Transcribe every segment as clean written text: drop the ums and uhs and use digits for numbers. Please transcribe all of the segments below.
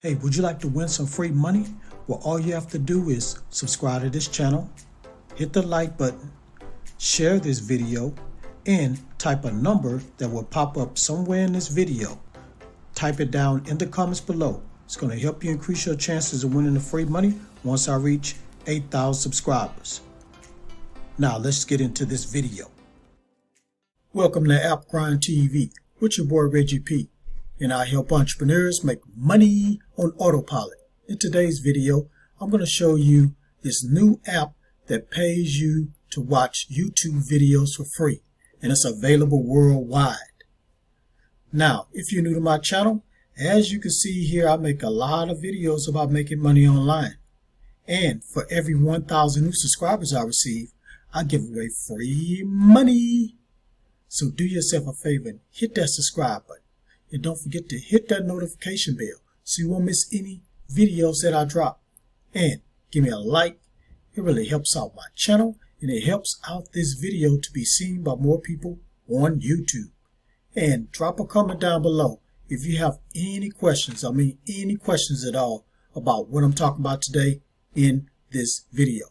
Hey, would you like to win some free money? Well, all you have to do is subscribe to this channel, hit the like button, share this video, and type a number that will pop up somewhere in this video. Type it down in the comments below. It's going to help you increase your chances of winning the free money once I reach 8,000 subscribers. Now let's get into this video. Welcome to AppGrind TV with your boy Reggie P, and I help entrepreneurs make money on autopilot. In today's video, I'm going to show you this new app that pays you to watch YouTube videos for free, and it's available worldwide. Now, if you're new to my channel, as you can see here, I make a lot of videos about making money online. And for every 1,000 new subscribers I receive, I give away free money. So do yourself a favor and hit that subscribe button. And don't forget to hit that notification bell so you won't miss any videos that I drop. And give me a like. It really helps out my channel, and it helps out this video to be seen by more people on YouTube. And drop a comment down below if you have any questions. Any questions at all about what I'm talking about today in this video.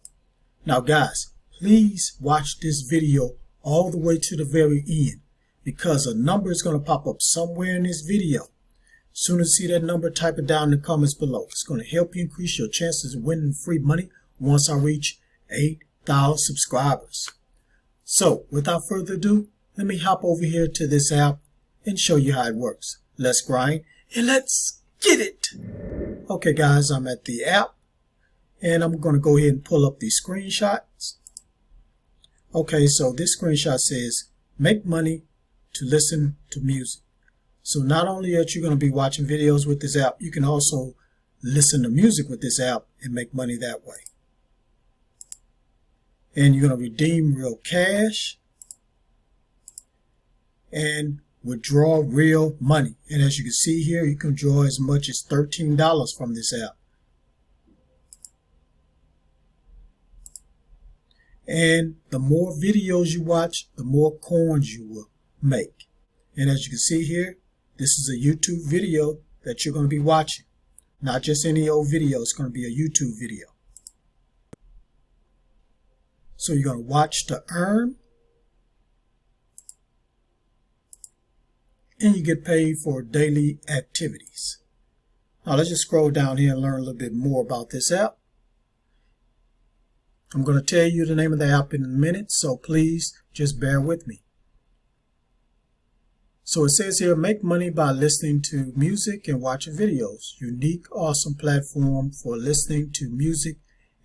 Now guys, please watch this video all the way to the very end, because a number is going to pop up somewhere in this video. As soon as you see that number, type it down in the comments below. It's going to help you increase your chances of winning free money once I reach 8,000 subscribers. So without further ado, let me hop over here to this app and show you how it works. Let's grind and let's get it. Okay guys, I'm at the app and I'm going to go ahead and pull up these screenshots. Okay, so this screenshot says make money to listen to music. So not only are you going to be watching videos with this app, you can also listen to music with this app and make money that way. And you're going to redeem real cash and withdraw real money. And as you can see here, you can draw as much as $13 from this app. And the more videos you watch, the more coins you will make. And as you can see here, this is a YouTube video that you're going to be watching. Not just any old video, it's going to be a YouTube video. So you're going to watch to earn. And you get paid for daily activities. Now let's just scroll down here and learn a little bit more about this app. I'm going to tell you the name of the app in a minute, so please just bear with me. So it says here, make money by listening to music and watching videos. Unique, awesome platform for listening to music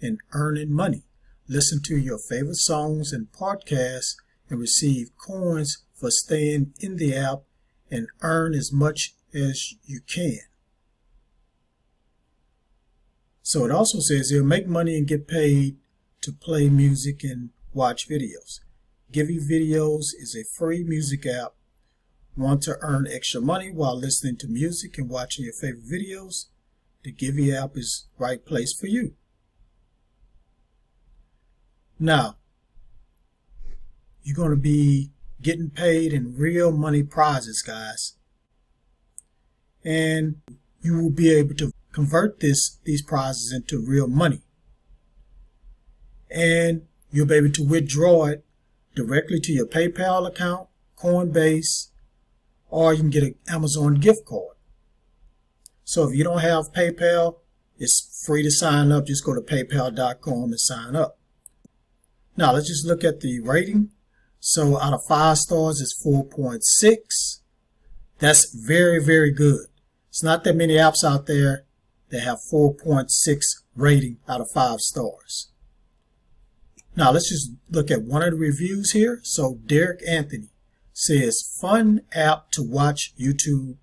and earning money. Listen to your favorite songs and podcasts and receive coins for staying in the app and earn as much as you can. So it also says here, make money and get paid to play music and watch videos. Givey Videos is a free music app. Want to earn extra money while listening to music and watching your favorite videos? The Givey app is the right place for you. Now, you're going to be getting paid in real money prizes, guys. And you will be able to convert these prizes into real money. And you'll be able to withdraw it directly to your PayPal account, Coinbase, or you can get an Amazon gift card. So if you don't have PayPal, it's free to sign up. Just go to paypal.com and sign up. Now let's just look at the rating. So out of 5 stars, it's 4.6. That's very, very good. It's not that many apps out there that have 4.6 rating out of 5 stars. Now let's just look at one of the reviews here. So Derek Anthony says, fun app to watch YouTube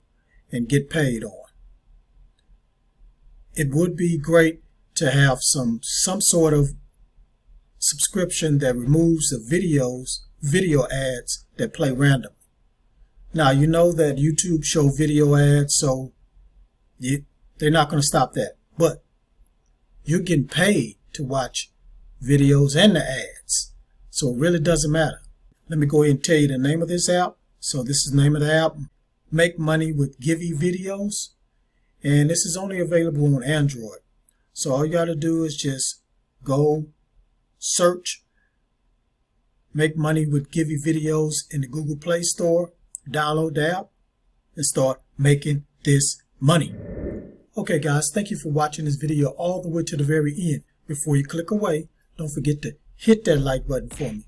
and get paid on. It would be great to have some sort of subscription that removes the video ads that play randomly. Now you know that YouTube show video ads, so they're not going to stop that. But you're getting paid to watch videos and the ads, so it really doesn't matter. Let me go ahead and tell you the name of this app. So this is the name of the app, Make Money with Givey Videos. And this is only available on Android. So all you got to do is just go search Make Money with Givey videos in the Google Play Store, download the app, and start making this money. Okay guys, thank you for watching this video all the way to the very end. Before you click away, don't forget to hit that like button for me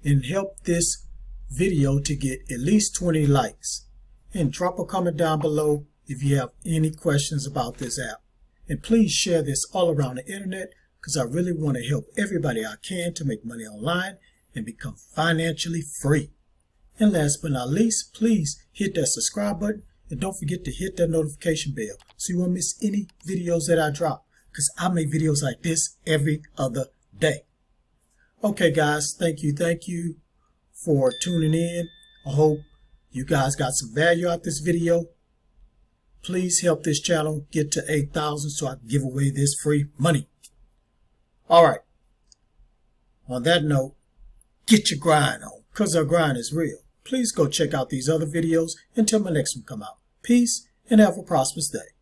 and help this video to get at least 20 likes. And drop a comment down below if you have any questions about this app. And please share this all around the internet because I really want to help everybody I can to make money online and become financially free. And last but not least, please hit that subscribe button and don't forget to hit that notification bell so you won't miss any videos that I drop because I make videos like this every other day. Okay guys, thank you for tuning in. I hope you guys got some value out this video. Please help this channel get to 8,000 so I can give away this free money. Alright, on that note, get your grind on because our grind is real. Please go check out these other videos until my next one come out. Peace and have a prosperous day.